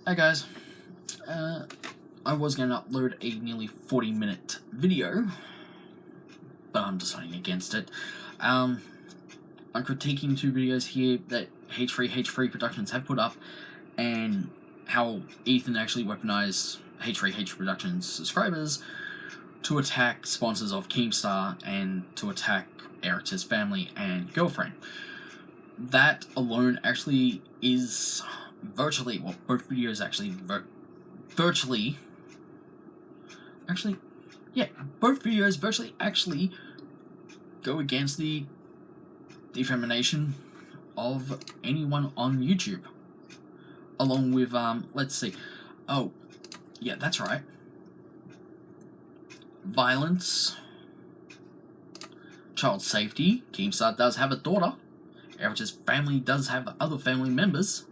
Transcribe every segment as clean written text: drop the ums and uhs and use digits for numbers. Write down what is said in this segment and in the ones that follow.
Hi guys, I was going to upload a nearly 40-minute video, but I'm deciding against it. I'm critiquing two videos here that H3H3 Productions have put up, and how Ethan actually weaponized H3H3 Productions subscribers to attack sponsors of Keemstar and to attack Eric's family and girlfriend. That alone actually is virtually, well, both videos actually both videos virtually actually go against the defamation of anyone on YouTube. Along with, let's see, oh, yeah, that's right, violence, child safety. Keemstar does have a daughter. Eric's family does have other family members.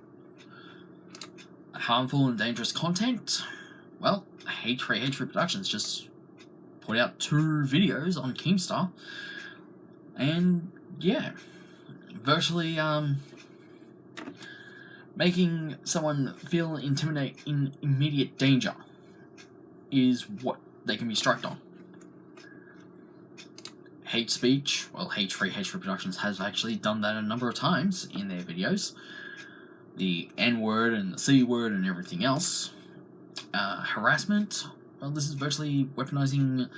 Harmful and dangerous content. Well, H3H3 Productions just put out 2 videos on Keemstar, and yeah, virtually making someone feel in immediate danger is what they can be struck on. Hate speech, well, H3H3 Productions has actually done that a number of times in their videos. The N-word and the C-word and everything else. Harassment, well, this is virtually weaponizing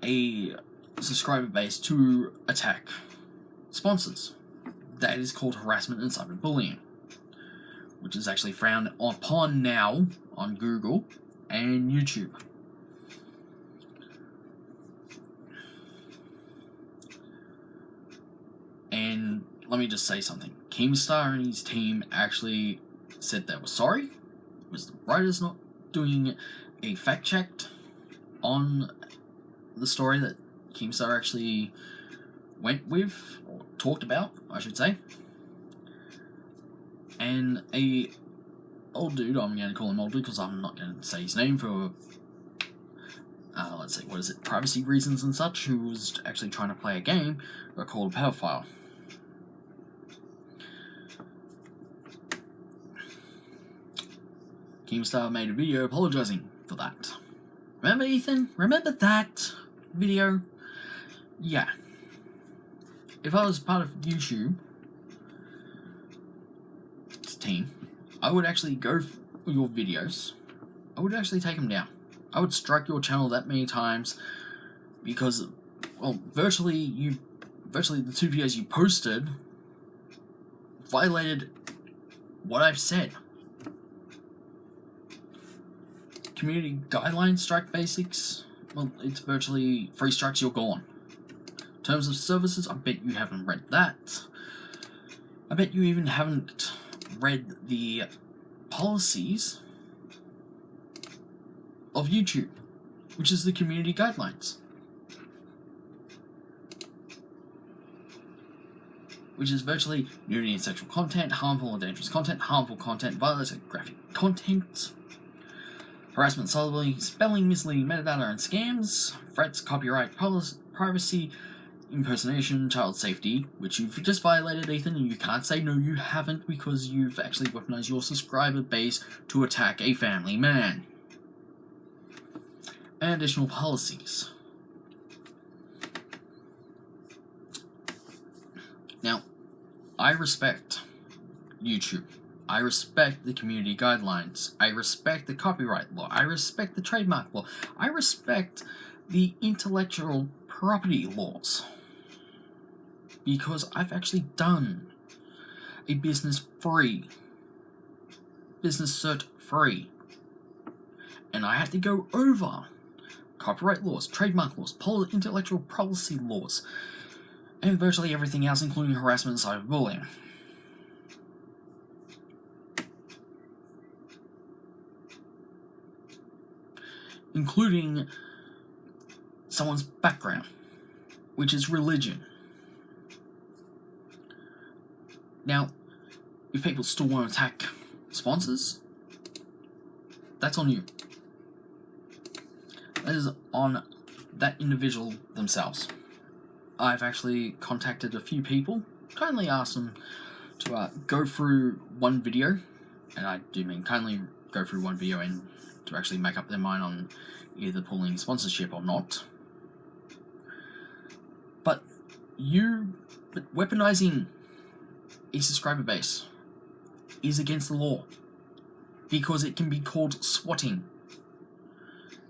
a subscriber base to attack sponsors. That is called harassment and cyberbullying, which is actually frowned upon now on Google and YouTube. And let me just say something. Keemstar and his team actually said they were sorry. It was the writers not doing a fact check on the story that Keemstar actually went with, or talked about, I should say. And a old dude, I'm going to call him old dude because I'm not going to say his name for, let's see, what is it, privacy reasons and such, who was actually trying to play a game, got called a pedophile. Keemstar made a video apologizing for that. Remember, Ethan? Remember that video? Yeah. If I was part of YouTube's team, I would actually go for your videos. I would actually take them down. I would strike your channel that many times because, well, virtually the 2 videos you posted violated what I've said. Community Guidelines strike basics, well, it's virtually 3 strikes, you're gone. Terms of services, I bet you haven't read that. I bet you even haven't read the policies of YouTube, which is the Community Guidelines, which is virtually nudity and sexual content, harmful and dangerous content, harmful content, violence and graphic content, harassment, cyberbullying, spelling, misleading metadata and scams, threats, copyright, privacy, impersonation, child safety, which you've just violated, Ethan, and you can't say no, you haven't, because you've actually weaponized your subscriber base to attack a family man. And additional policies. Now, I respect YouTube. I respect the community guidelines. I respect the copyright law. I respect the trademark law. I respect the intellectual property laws. Because I've actually done a business cert free. And I had to go over copyright laws, trademark laws, intellectual property laws, and virtually everything else, including harassment and cyberbullying. Including someone's background, which is religion. Now, if people still want to attack sponsors, that's on you. That is on that individual themselves. I've actually contacted a few people, kindly asked them to go through one video and I do mean kindly go through one video and to actually make up their mind on either pulling sponsorship or not. But weaponizing a subscriber base is against the law, because it can be called swatting,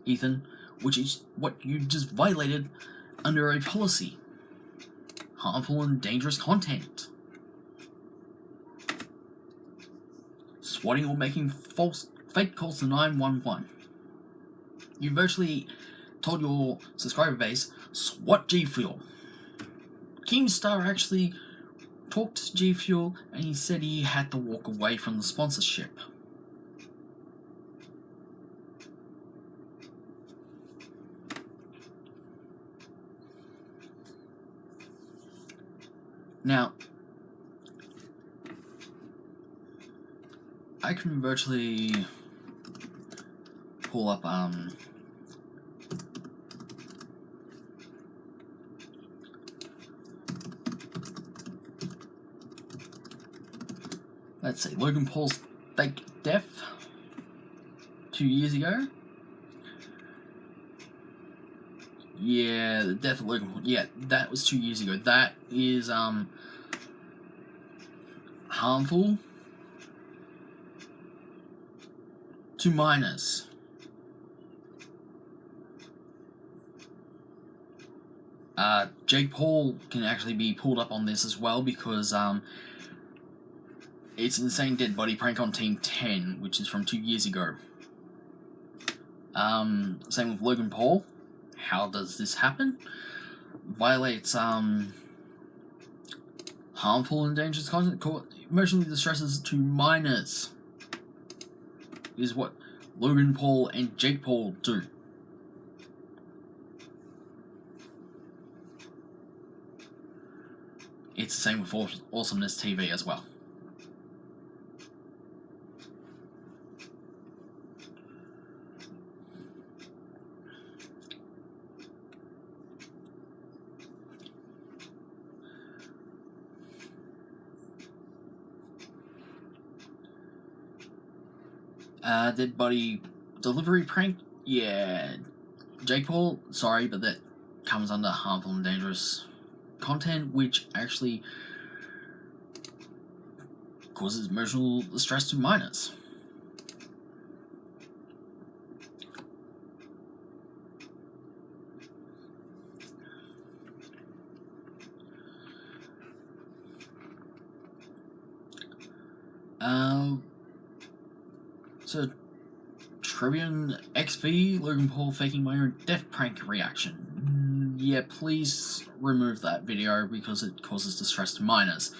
Ethan, which is what you just violated under a policy. Harmful and dangerous content. Swatting or making fake calls to 911. You virtually told your subscriber base, SWAT G Fuel. Keemstar actually talked to G Fuel and he said he had to walk away from the sponsorship. Now, I can virtually pull up let's see, Logan Paul's fake death 2 years ago. Yeah, the death of Logan Paul. Yeah, that was 2 years ago. That is harmful to minors. Jake Paul can actually be pulled up on this as well, because it's Insane Dead Body Prank on Team 10, which is from 2 years ago. Same with Logan Paul. How does this happen? Violates harmful and dangerous content, emotionally distresses to minors, is what Logan Paul and Jake Paul do. It's the same with Awesomeness TV as well. Dead body delivery prank? Yeah. Jake Paul, sorry, but that comes under harmful and dangerous content, which actually causes emotional distress to minors. So, Tribune XV, Logan Paul faking my own death prank reaction. Yeah, please remove that video because it causes distress to minors.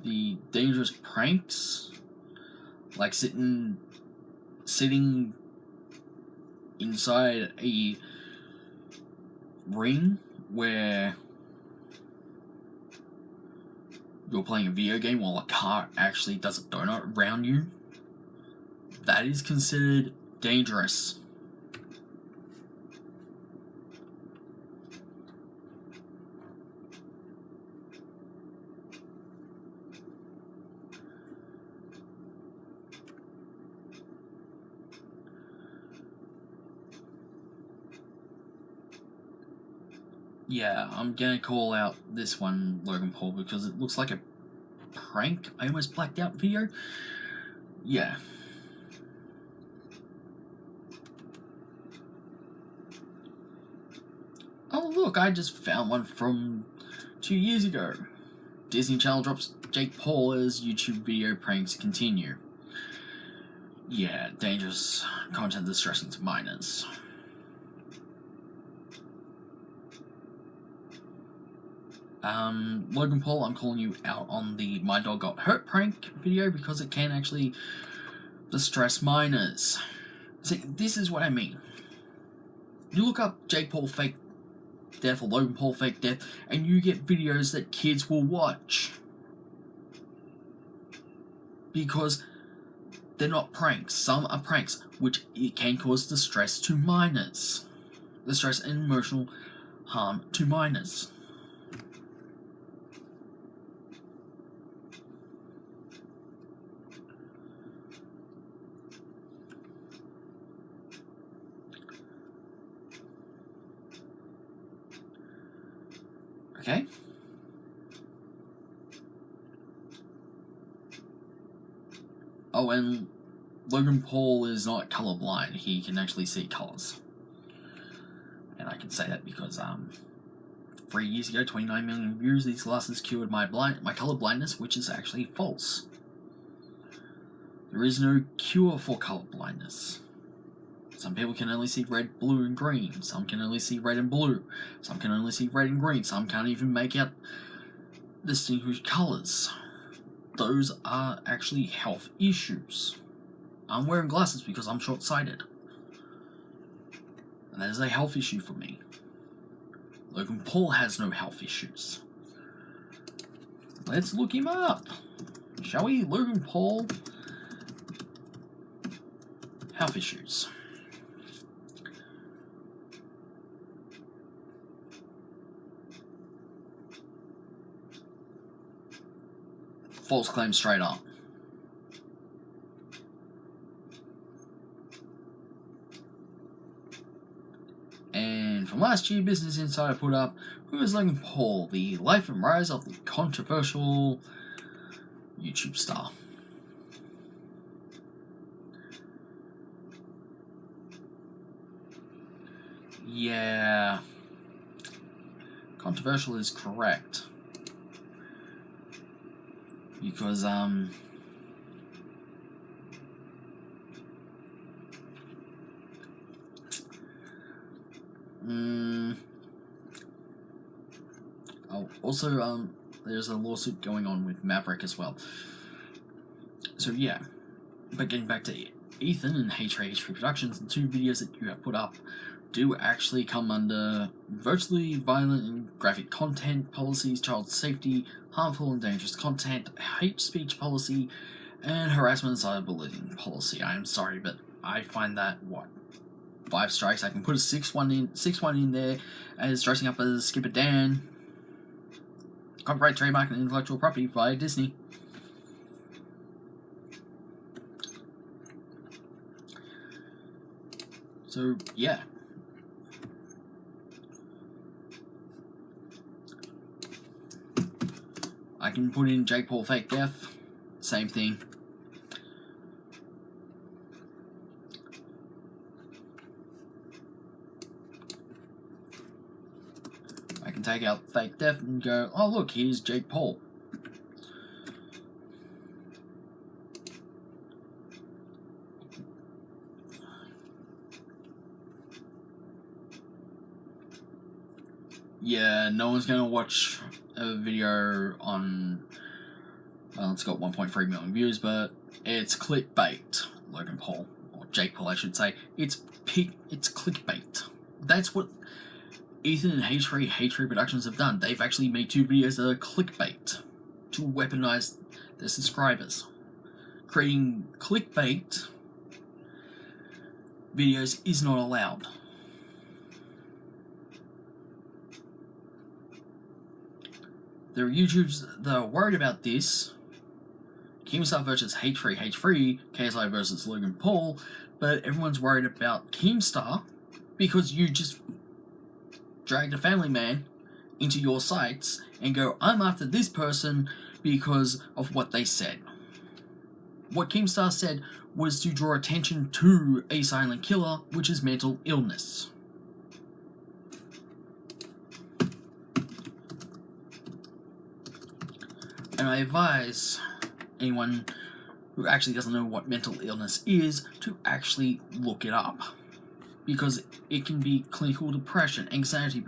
The dangerous pranks, like sitting inside a ring where you're playing a video game while a car actually does a donut around you, that is considered dangerous. Yeah, I'm gonna call out this one, Logan Paul, because it looks like a prank. I almost blacked out video. Yeah. Oh look, I just found one from 2 years ago. Disney Channel drops Jake Paul as YouTube video pranks continue. Yeah, dangerous content distressing to minors. Logan Paul, I'm calling you out on the My Dog Got Hurt prank video because it can actually distress minors. See, this is what I mean. You look up Jake Paul fake death or Logan Paul fake death and you get videos that kids will watch. Because they're not pranks. Some are pranks, which it can cause distress to minors. Distress and emotional harm to minors. Okay? Oh, and Logan Paul is not colorblind. He can actually see colors. And I can say that because 3 years ago, 29 million views, these glasses cured my color blindness, which is actually false. There is no cure for color blindness. Some people can only see red, blue, and green. Some can only see red and blue. Some can only see red and green. Some can't even make out distinguished colors. Those are actually health issues. I'm wearing glasses because I'm short-sighted. And that is a health issue for me. Logan Paul has no health issues. Let's look him up. Shall we? Logan Paul. Health issues. False claim straight up. And from last year, Business Insider put up, who is Logan Paul, the life and rise of the controversial YouTube star. Yeah, controversial is correct. Because, oh, also, there's a lawsuit going on with Maverick as well. So, yeah. But getting back to Ethan and H3H3 Productions, the 2 videos that you have put up do actually come under virtually violent and graphic content policies, child safety, harmful and dangerous content, hate speech policy, and harassment and cyberbullying policy. I am sorry, but I find that, 5 strikes? I can put a 6-1 in there as dressing up as Skipper Dan. Copyright, trademark, and intellectual property via Disney. So, yeah. I can put in Jake Paul fake death. Same thing. I can take out fake death and go, oh look, here's Jake Paul. Yeah, no one's gonna watch a video on, well, it's got 1.3 million views, but it's clickbait. Logan Paul, or Jake Paul I should say, it's clickbait. That's what Ethan and H3H3 Productions have done. They've actually made 2 videos that are clickbait to weaponize their subscribers. Creating clickbait videos is not allowed. There are YouTubers that are worried about this. Keemstar versus H3H3, KSI versus Logan Paul, but everyone's worried about Keemstar because you just dragged a family man into your sites and go, I'm after this person because of what they said. What Keemstar said was to draw attention to a silent killer, which is mental illness. And I advise anyone who actually doesn't know what mental illness is to actually look it up. Because it can be clinical depression, anxiety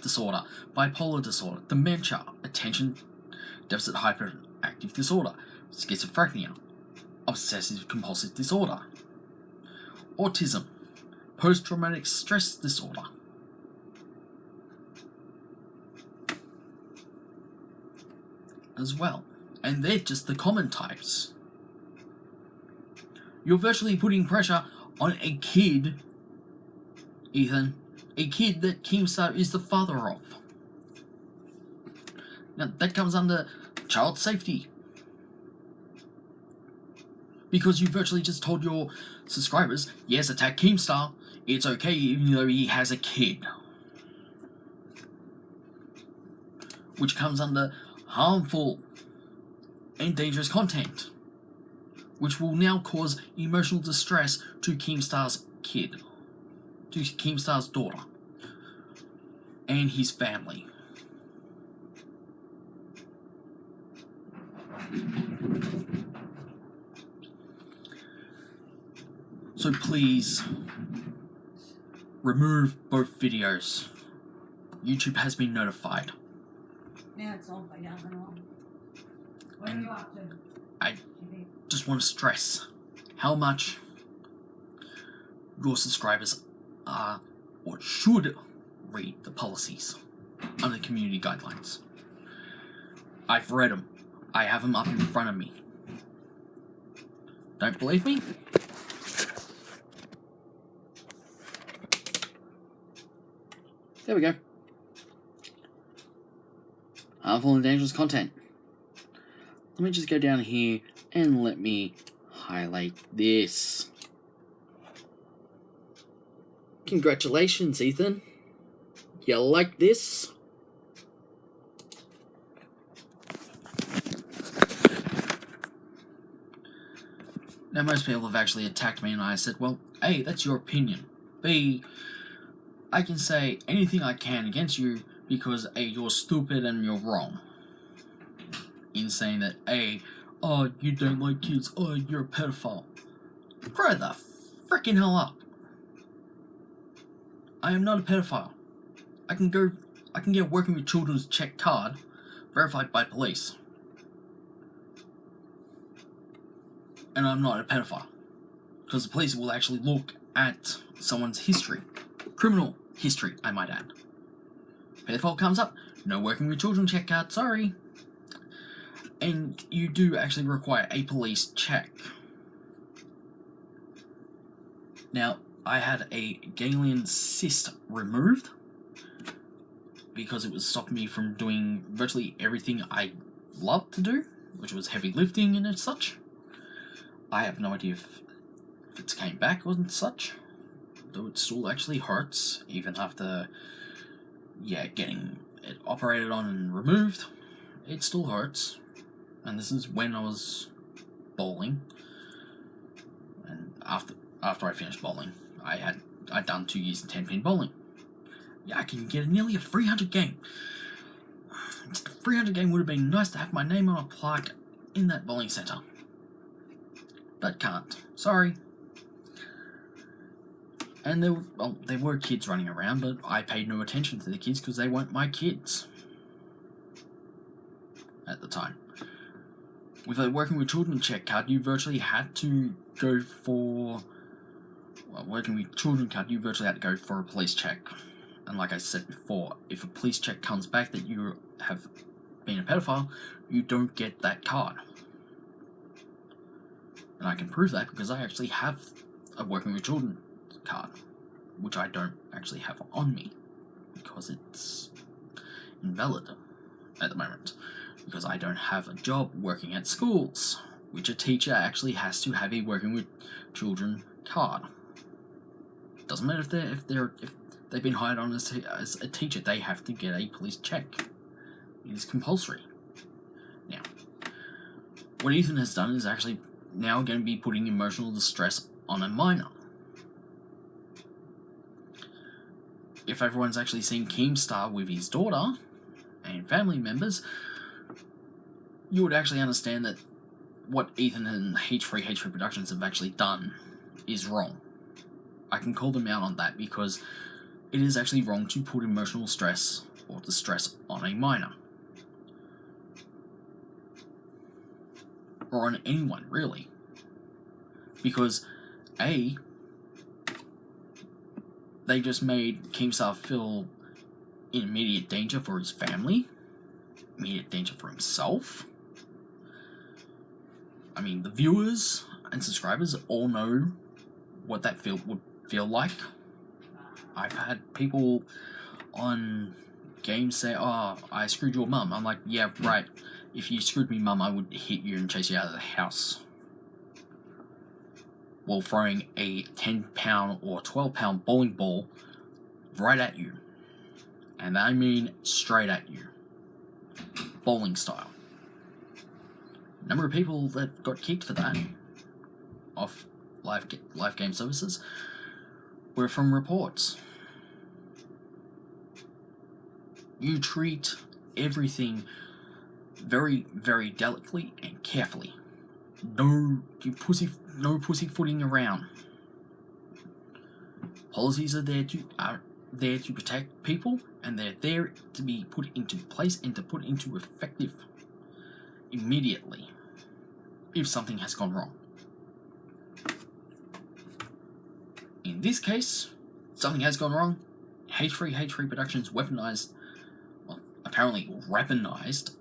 disorder, bipolar disorder, dementia, attention deficit hyperactive disorder, schizophrenia, obsessive compulsive disorder, autism, post-traumatic stress disorder. As well. And they're just the common types. You're virtually putting pressure on a kid, Ethan, a kid that Keemstar is the father of. Now, that comes under child safety. Because you virtually just told your subscribers, yes, attack Keemstar, it's okay even though he has a kid. which comes under harmful and dangerous content, which will now cause emotional distress to Keemstar's daughter, and his family. So please, remove both videos. YouTube has been notified. Yeah, it's all by now. What And are you up to? I just want to stress how much your subscribers are or should read the policies under the community guidelines. I've read them. I have them up in front of me. Don't believe me? There we go. Harmful and dangerous content. Let me just go down here and let me highlight this. Congratulations, Ethan. You like this? Now, most people have actually attacked me, and I said, well, A, that's your opinion. B, I can say anything I can against you because A, you're stupid and you're wrong. In saying that A, oh, you don't like kids, oh, you're a pedophile. Grow the freaking hell up. I am not a pedophile. I can get working with children's check card verified by police. And I'm not a pedophile. Because the police will actually look at someone's history. Criminal history, I might add. Pedophile comes up, no working with children check card, sorry. And you do actually require a police check. Now, I had a ganglion cyst removed because it was stopping me from doing virtually everything I love to do, which was heavy lifting and such. I have no idea if it came back or such, though it still actually hurts, even after, getting it operated on and removed. It still hurts, and this is when I was bowling, and after I finished bowling, I'd done 2 years in 10-pin bowling. Yeah, I can get nearly a 300 game. Just a 300 game would have been nice to have my name on a plaque in that bowling centre. But can't. Sorry. And there were kids running around, but I paid no attention to the kids because they weren't my kids at the time. With a working with children check card, you virtually had to go for... Well, working with children card, you virtually had to go for a police check. And like I said before, if a police check comes back that you have been a pedophile, you don't get that card. And I can prove that because I actually have a working with children card, which I don't actually have on me because it's invalid at the moment, because I don't have a job working at schools, which a teacher actually has to have a working with children card. Doesn't matter if they've been hired on as a teacher, they have to get a police check. It is compulsory. Now, what Ethan has done is actually now going to be putting emotional distress on a minor. If everyone's actually seen Keemstar with his daughter and family members, you would actually understand that what Ethan and H3H3 Productions have actually done is wrong. I can call them out on that because it is actually wrong to put emotional stress or distress on a minor. Or on anyone, really. Because, A, they just made Keemstar feel in immediate danger for his family, immediate danger for himself. I mean, the viewers and subscribers all know what that would feel like. I've had people on games say, oh, I screwed your mum. I'm like, yeah, right. If you screwed me, mum, I would hit you and chase you out of the house. While throwing a 10-pound or 12-pound bowling ball right at you. And I mean straight at you. bowling style. Number of people that got kicked for that off live game services were from reports. You treat everything very, very delicately and carefully. No pussyfooting around. Policies are there to protect people, and they're there to be put into place and to put into effective immediately if something has gone wrong. In this case, something has gone wrong. H3H3 Productions apparently weaponized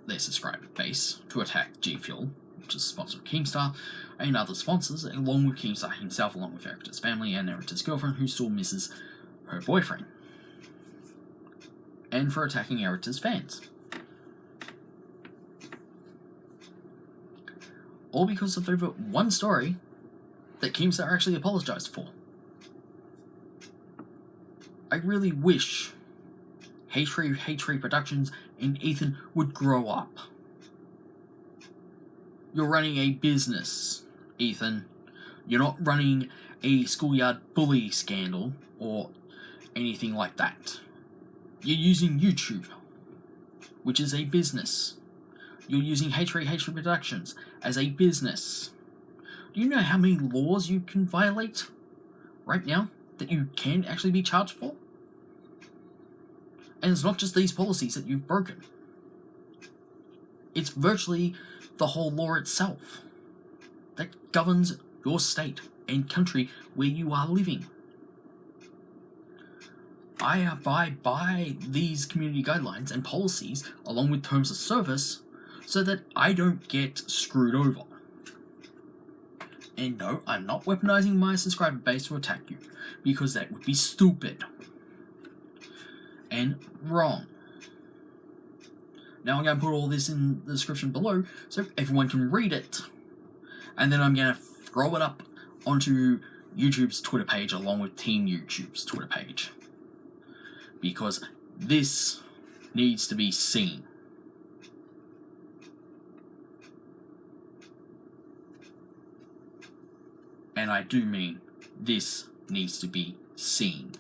their subscriber base to attack G Fuel, which is sponsored Keemstar, and other sponsors, along with Keemstar himself, along with Erica's family and Erica's girlfriend, who still misses her boyfriend, and for attacking Erica's fans. All because of over one story that Keemstar actually apologized for. I really wish H3H3 Productions and Ethan would grow up. You're running a business, Ethan. You're not running a schoolyard bully scandal or anything like that. You're using YouTube, which is a business. You're using H3H3 Productions as a business. Do you know how many laws you can violate right now that you can actually be charged for? And it's not just these policies that you've broken. It's virtually the whole law itself that governs your state and country where you are living. I abide by these community guidelines and policies along with terms of service so that I don't get screwed over. And no, I'm not weaponizing my subscriber base to attack you, because that would be stupid and wrong. Now I'm going to put all this in the description below so everyone can read it, and then I'm going to throw it up onto YouTube's Twitter page along with Team YouTube's Twitter page, because this needs to be seen. And I do mean this needs to be seen.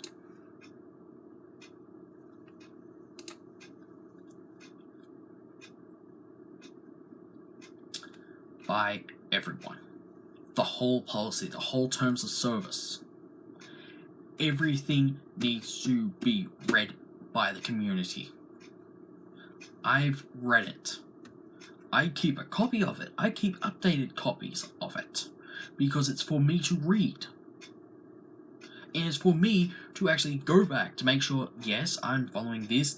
By everyone. The whole policy, the whole terms of service. Everything needs to be read by the community. I've read it. I keep a copy of it. I keep updated copies of it. Because it's for me to read. And it's for me to actually go back to make sure, yes, I'm following this.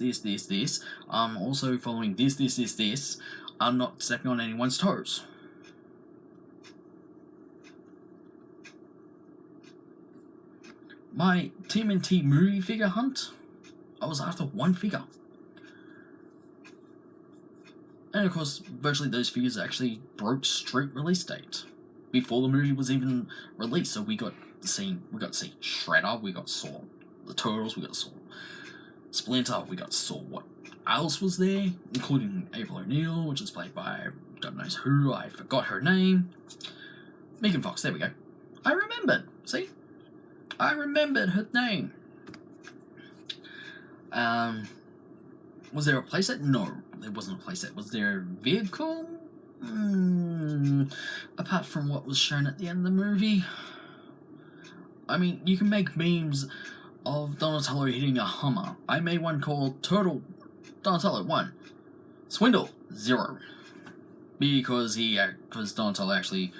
I'm also following this. I'm not stepping on anyone's toes. My TMNT movie figure hunt, I was after one figure. And of course, virtually those figures actually broke street release date before the movie was even released. So we got to see Shredder, we got saw the Turtles, we got saw Splinter, we got saw what else was there, including April O'Neil, which is played by God knows who, I forgot her name. Megan Fox, there we go. I remembered, see? I remembered her name. Was there a playset? No, there wasn't a playset. Was there a vehicle? Apart from what was shown at the end of the movie. I mean, you can make memes of Donatello hitting a Hummer. I made one called Turtle Donatello 1. Swindle 0. Because Donatello actually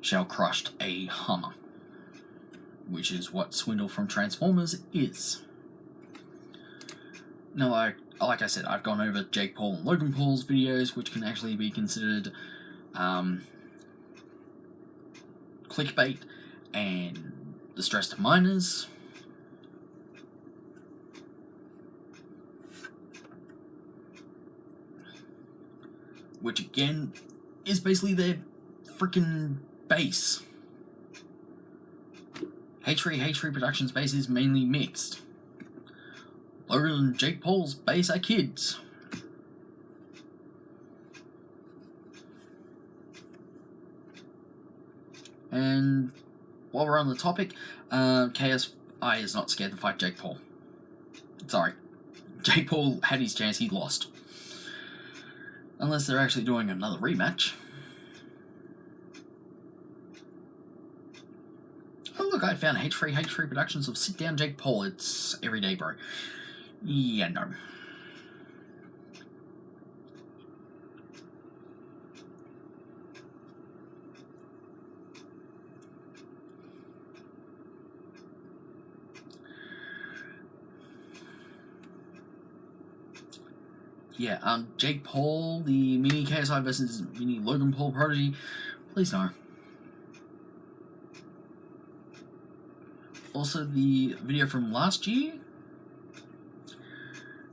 shell crushed a Hummer. Which is what Swindle from Transformers is. Now, like I said, I've gone over Jake Paul and Logan Paul's videos, which can actually be considered clickbait and distress to minors. Which again is basically their freaking base. H3H3 Productions base is mainly mixed. Logan and Jake Paul's base are kids. And while we're on the topic, KSI is not scared to fight Jake Paul. Sorry. Jake Paul had his chance, he lost. Unless they're actually doing another rematch. Oh look, I found H3H3 Productions of Sit Down Jake Paul. It's everyday, bro. Yeah, no. Yeah, Jake Paul, the mini KSI versus mini Logan Paul prodigy. Please no. Also, the video from last year,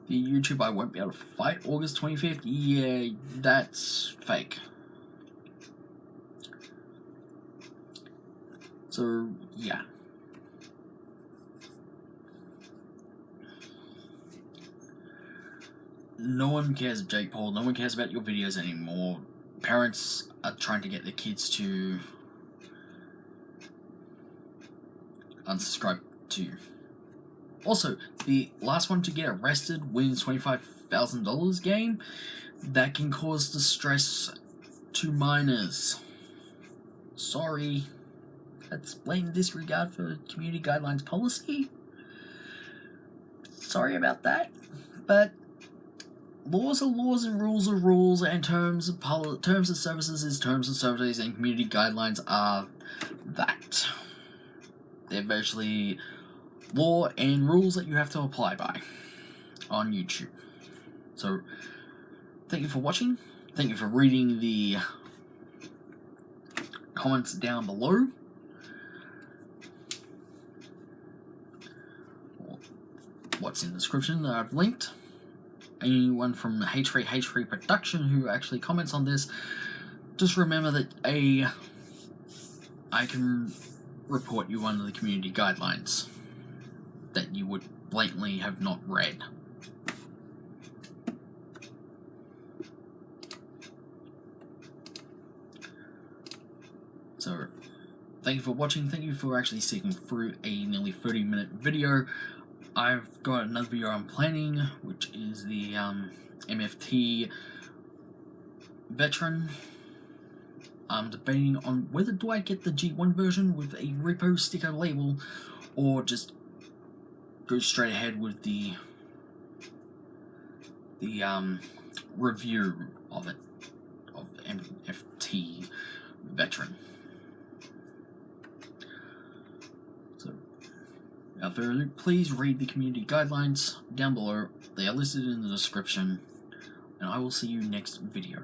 the YouTube I won't be able to fight August 25th. Yeah, that's fake. So, yeah. No one cares of Jake Paul, no one cares about your videos anymore. Parents are trying to get their kids to unsubscribe to you. Also, the last one to get arrested wins $25,000 game. That can cause distress to minors. Sorry. That's blatant disregard for community guidelines policy. Sorry about that. But laws are laws and rules are rules, and terms of services is terms of services, and community guidelines are that. They're virtually law and rules that you have to apply by on YouTube. So, thank you for watching. Thank you for reading the comments down below. What's in the description that I've linked. Anyone from H3H3 Production who actually comments on this, just remember that I can report you under the community guidelines that you would blatantly have not read. So, thank you for watching, thank you for actually sticking through a nearly 30-minute video. I've got another video I'm planning, which is the MFT veteran. I'm debating on whether do I get the G1 version with a repo sticker label, or just go straight ahead with the review of it, of MFT veteran. So, without further ado, please read the community guidelines down below. They are listed in the description, and I will see you next video.